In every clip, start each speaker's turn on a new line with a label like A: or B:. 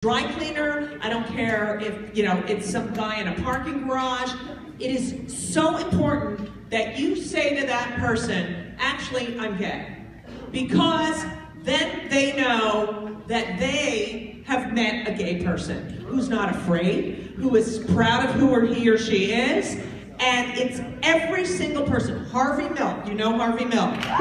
A: dry cleaner, I don't care if, it's some guy in a parking garage. It is so important that you say to that person, actually, I'm gay. Because then they know that they have met a gay person who's not afraid, who is proud of who he or she is, and it's every single person. Harvey Milk, you know Harvey Milk? He said,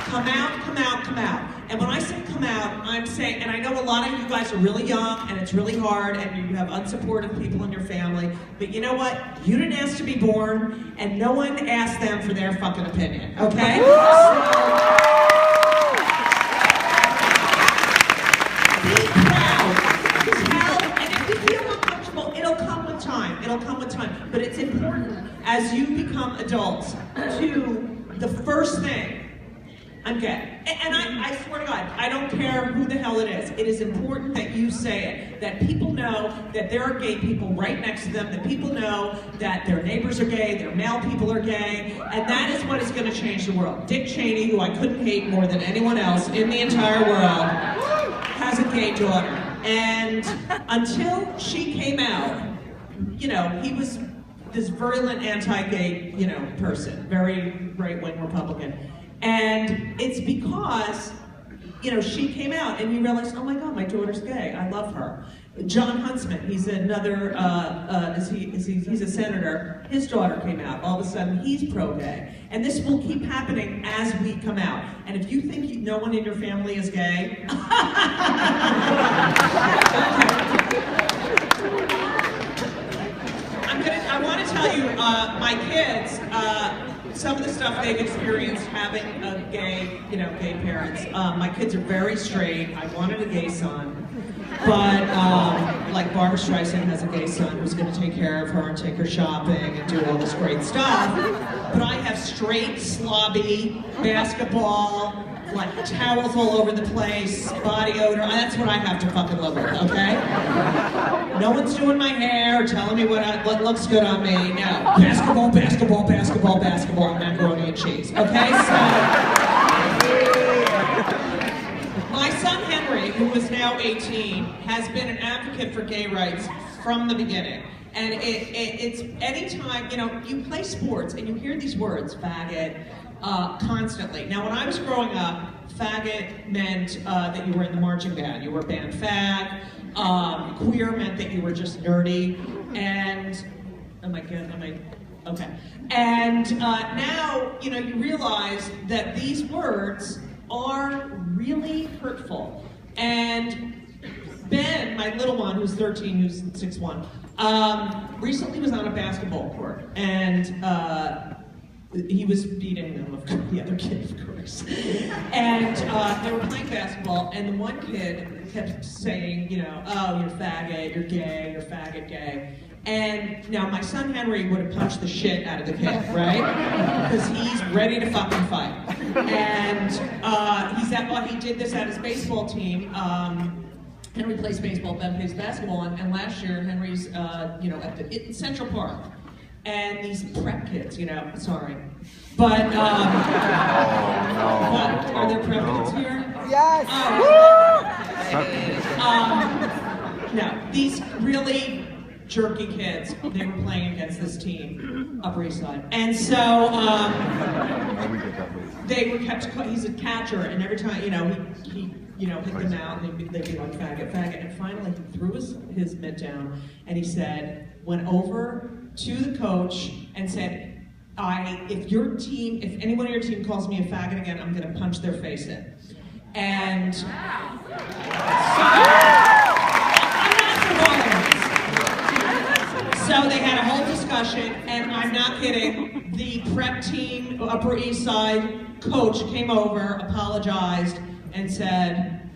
A: come out, come out, come out. And when I say come out, I'm saying, and I know a lot of you guys are really young, and it's really hard, and you have unsupportive people in your family, but you know what? You didn't ask to be born, and no one asked them for their fucking opinion, okay? Be proud, and if you feel uncomfortable, it'll come with time, but it's important as you become adults to, the first thing, I'm gay. And I swear to God, I don't care who the hell it is. It is important that you say it. That people know that there are gay people right next to them. That people know that their neighbors are gay, their male people are gay. And that is what is going to change the world. Dick Cheney, who I couldn't hate more than anyone else in the entire world, has a gay daughter. And until she came out, he was this virulent anti-gay, person. Very right-wing Republican. And it's because, she came out and you realized, oh my God, my daughter's gay. I love her. John Huntsman, he's another, he's a senator. His daughter came out. All of a sudden, he's pro-gay. And this will keep happening as we come out. And if you think no one in your family is gay, I want to tell you, my kids, some of the stuff they've experienced having a gay parents. My kids are very straight. I wanted a gay son, but like Barbara Streisand has a gay son who's going to take care of her and take her shopping and do all this great stuff. But I have straight, slobby, basketball, like towels all over the place, body odor. That's what I have to fucking live with, okay? No one's doing my hair or telling me what looks good on me. No. Basketball, basketball, basketball, basketball, macaroni and cheese. Okay, so my son Henry, who is now 18, has been an advocate for gay rights from the beginning. And it's anytime, you play sports and you hear these words, faggot, constantly. Now, when I was growing up, faggot meant that you were in the marching band. You were band fag. Queer meant that you were just nerdy. And, okay. And now, you realize that these words are really hurtful. And Ben, my little one, who's 13, who's 6'1", recently was on a basketball court. And he was beating the other kid, of course. And they were playing basketball, and the one kid kept saying, oh, you're faggot, you're gay, you're faggot gay. And now my son Henry would have punched the shit out of the kid, right? Because he's ready to fucking fight. And he did this at his baseball team. Henry plays baseball, Ben plays basketball, and last year Henry's, in Central Park. And these prep kids, sorry. But, are there prep kids here?
B: Yes!
A: No, these really jerky kids, they were playing against this team, Upper East Side. And so, they were he's a catcher, and every time, he hit them out, and they'd be like, faggot, faggot. And finally, he threw his mitt down, and he went over to the coach and said, if anyone on your team calls me a faggot again, I'm gonna punch their face in. And so, I'm not for violence. So they had a whole discussion, and I'm not kidding, the prep team, Upper East Side coach came over, apologized, and said,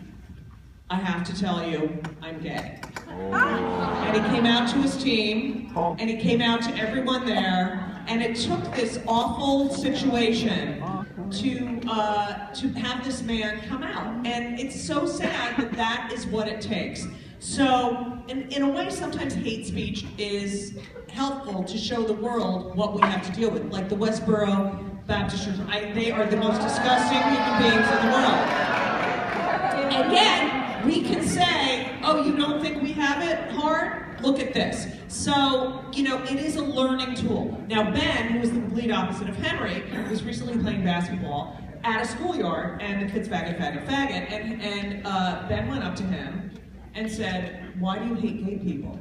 A: I have to tell you, I'm gay. And he came out to his team, and he came out to everyone there, and it took this awful situation to have this man come out. And it's so sad that is what it takes. So, in a way, sometimes hate speech is helpful to show the world what we have to deal with. Like the Westboro Baptist Church, they are the most disgusting human beings in the world. And yet, we oh, you don't think we have it hard? Look at this. So, you know, it is a learning tool. Now, Ben, who was the complete opposite of Henry, was recently playing basketball at a schoolyard, and the kids faggot, and Ben went up to him and said, why do you hate gay people?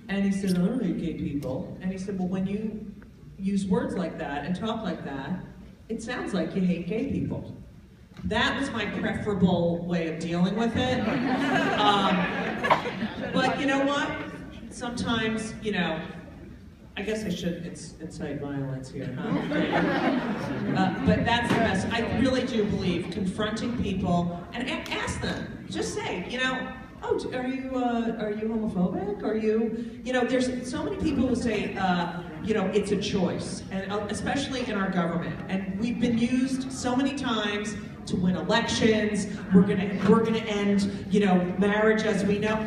A: And he said, I don't hate gay people. And he said, well, when you use words like that and talk like that, it sounds like you hate gay people. That was my preferable way of dealing with it. But you know what? Sometimes, you know, I guess I shouldn't incite violence here, huh? But that's the best. I really do believe confronting people and ask them. Just say, you know, oh, are you homophobic? Are you know, there's so many people who say, you know, it's a choice, and especially in our government. And we've been used so many times to win elections. We're gonna end, you know, marriage as we know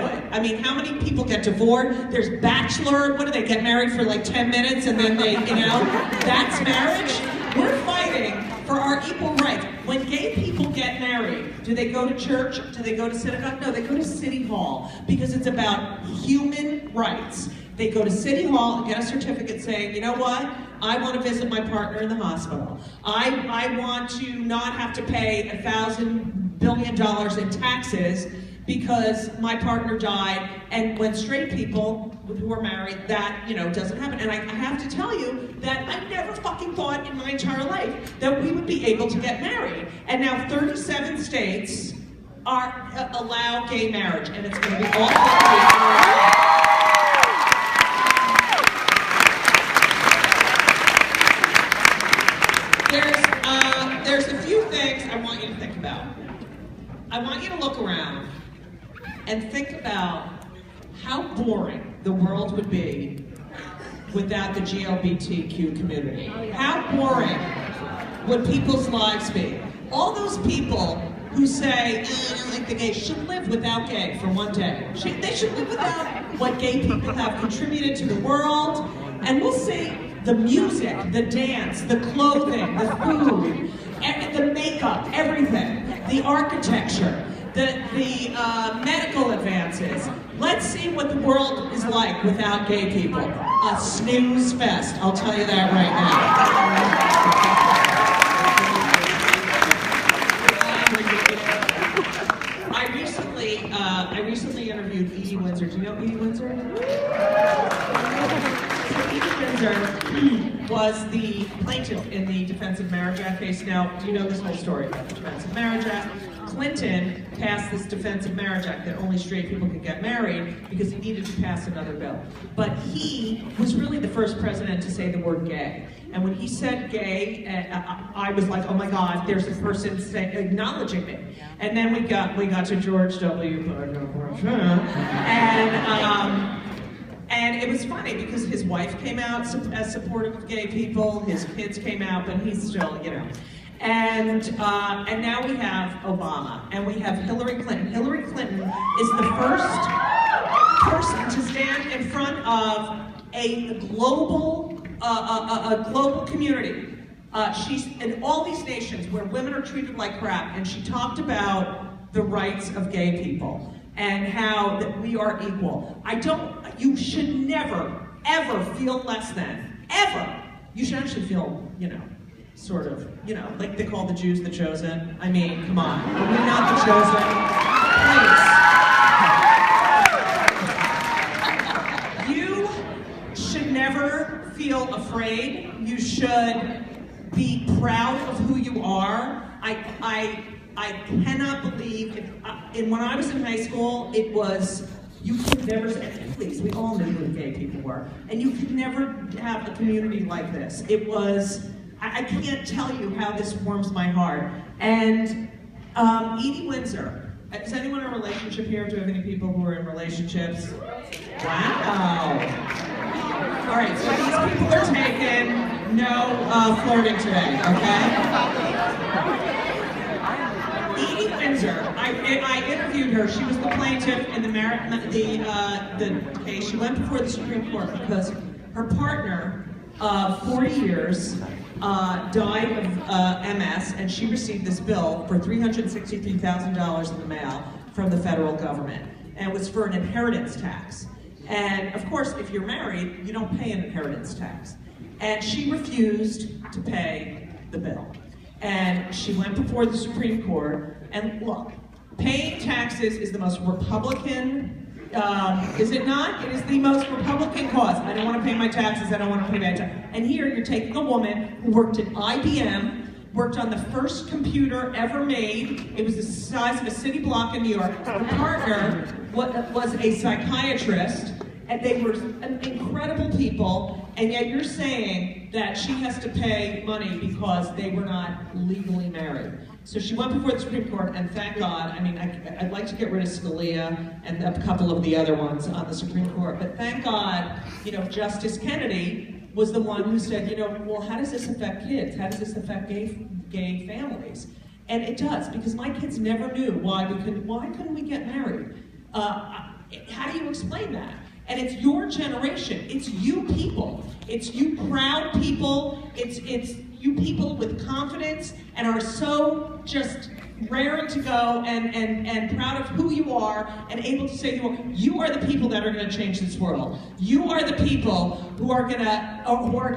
A: it. I mean, how many people get divorced? There's bachelor. What do they get married for like 10 minutes and then they, you know, that's marriage. We're fighting for our equal rights. When gay people get married, do they go to church? Do they go to synagogue? No, they go to City Hall because it's about human rights. They go to City Hall and get a certificate saying, you know what? I want to visit my partner in the hospital. I want to not have to pay $1,000 billion in taxes because my partner died. And when straight people who are married, that, you know, doesn't happen. And I have to tell you that I never fucking thought in my entire life that we would be able to get married. And now 37 states allow gay marriage, and it's going to be all There's a few things I want you to think about. I want you to look around and think about how boring the world would be without the LGBTQ community. How boring would people's lives be? All those people who say, I don't like the gays, should live without gay for one day. They should live without what gay people have contributed to the world, and we'll see the music, the dance, the clothing, the food, the makeup, everything, the architecture, the medical advances. Let's see what the world is like without gay people. A snooze fest, I'll tell you that right now. I recently interviewed Edie Windsor. Do you know Edie Windsor? Edie Windsor was the plaintiff in the Defense of Marriage Act case. Now, do you know this whole story about the Defense of Marriage Act? Clinton passed this Defense of Marriage Act that only straight people could get married because he needed to pass another bill. But he was really the first president to say the word gay. And when he said gay, I was like, oh my God, there's a person acknowledging me. And then we got to George W. Bush, and it was funny because his wife came out as supportive of gay people, his kids came out, but he's still, you know. And now we have Obama, and we have Hillary Clinton. Hillary Clinton is the first person to stand in front of a global community. She's in all these nations where women are treated like crap, and she talked about the rights of gay people and how that we are equal. You should never, ever feel less than, ever. You should actually feel, you know, sort of, you know, like they call the Jews the chosen. I mean, come on, are we not the chosen? Please. You should never feel afraid. You should be proud of who you are. I cannot believe, when I was in high school, it was, you could never say, please, we all knew who the gay people were, and you could never have a community like this. It was, I can't tell you how this warms my heart. And Edie Windsor, is anyone in a relationship here? Do we have any people who are in relationships? Wow. All right, so these people are taken, no flirting today, okay? Edie Windsor, I interviewed her. She was the plaintiff in the case. She went before the Supreme Court because her partner, 40 years, died of MS, and she received this bill for $363,000 in the mail from the federal government, and it was for an inheritance tax. And of course, if you're married, you don't pay an inheritance tax. And she refused to pay the bill. And she went before the Supreme Court, and look, paying taxes is the most Republican, is it not? It is the most Republican cause. I don't want to pay my taxes, I don't want to pay my taxes. And here you're taking a woman who worked at IBM, worked on the first computer ever made. It was the size of a city block in New York. Her partner was a psychiatrist, and they were incredible people, and yet you're saying that she has to pay money because they were not legally married. So she went before the Supreme Court, and thank God, I mean, I'd like to get rid of Scalia and a couple of the other ones on the Supreme Court, but thank God, you know, Justice Kennedy was the one who said, you know, well, how does this affect kids? How does this affect gay families? And it does, because my kids never knew why couldn't we get married? How do you explain that? And it's your generation, it's you people. It's you proud people, it's you people with confidence and are so just raring to go and proud of who you are and able to say you are the people that are going to change this world. You are the people who are going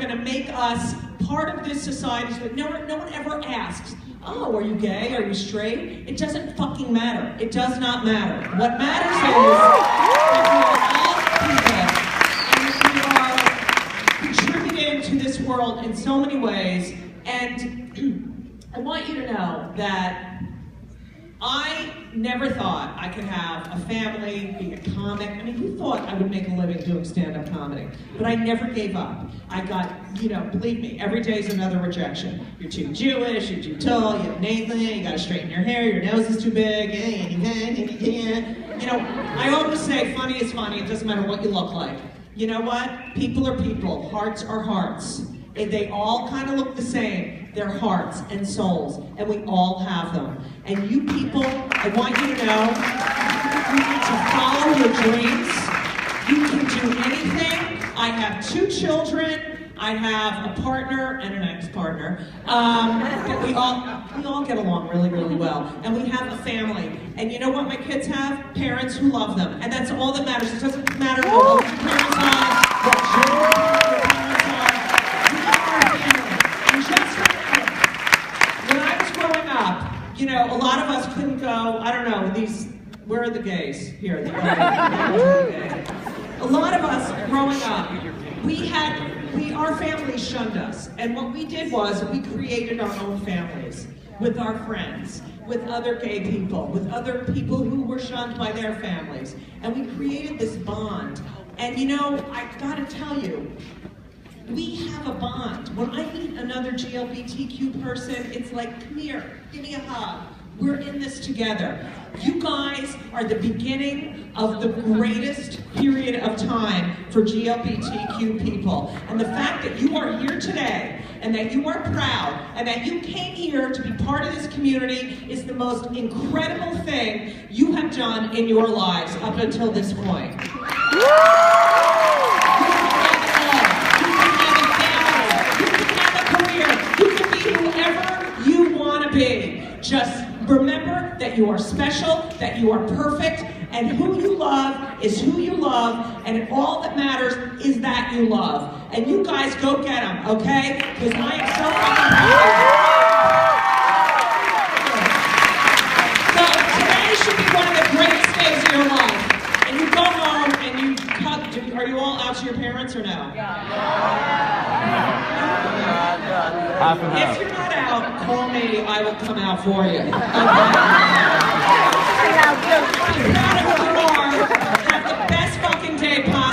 A: to make us part of this society so that no one ever asks, oh, are you gay? Are you straight? It doesn't fucking matter. It does not matter. What matters is that we are all people and we are contributing to this world in so many ways. And I want you to know that I never thought I could have a family, be a comic. I mean, who thought I would make a living doing stand-up comedy? But I never gave up. I got, you know, believe me, every day is another rejection. You're too Jewish, you're too tall, you have Nathan, you gotta straighten your hair, your nose is too big, and you can't. You know, I always say funny is funny, it doesn't matter what you look like. You know what? People are people, hearts are hearts. And they all kind of look the same. They're hearts and souls, and we all have them. And you people, I want you to know, you need to follow your dreams. You can do anything. I have 2 children. I have a partner and an ex-partner. But we all get along really, really well. And we have a family. And you know what my kids have? Parents who love them. And that's all that matters. It doesn't matter what old your parents are, what gender your parents are. You know, a lot of us couldn't go, I don't know, where are the gays? Here, a lot of us growing up, our families shunned us. And what we did was we created our own families with our friends, with other gay people, with other people who were shunned by their families. And we created this bond. And you know, I gotta tell you, we have a bond. When I meet another GLBTQ person, it's like, come here, give me a hug. We're in this together. You guys are the beginning of the greatest period of time for GLBTQ people. And the fact that you are here today, and that you are proud, and that you came here to be part of this community is the most incredible thing you have done in your lives up until this point. Just remember that you are special, that you are perfect, and who you love is who you love, and all that matters is that you love. And you guys go get them, okay? Because I am so fucking proud. So today should be one of the greatest days of your life. And you go home and you hug. Are you all out to your parents or no? If you're not out, call me. I will come out for you. Okay? I'm proud of who you are. Have the best fucking day possible.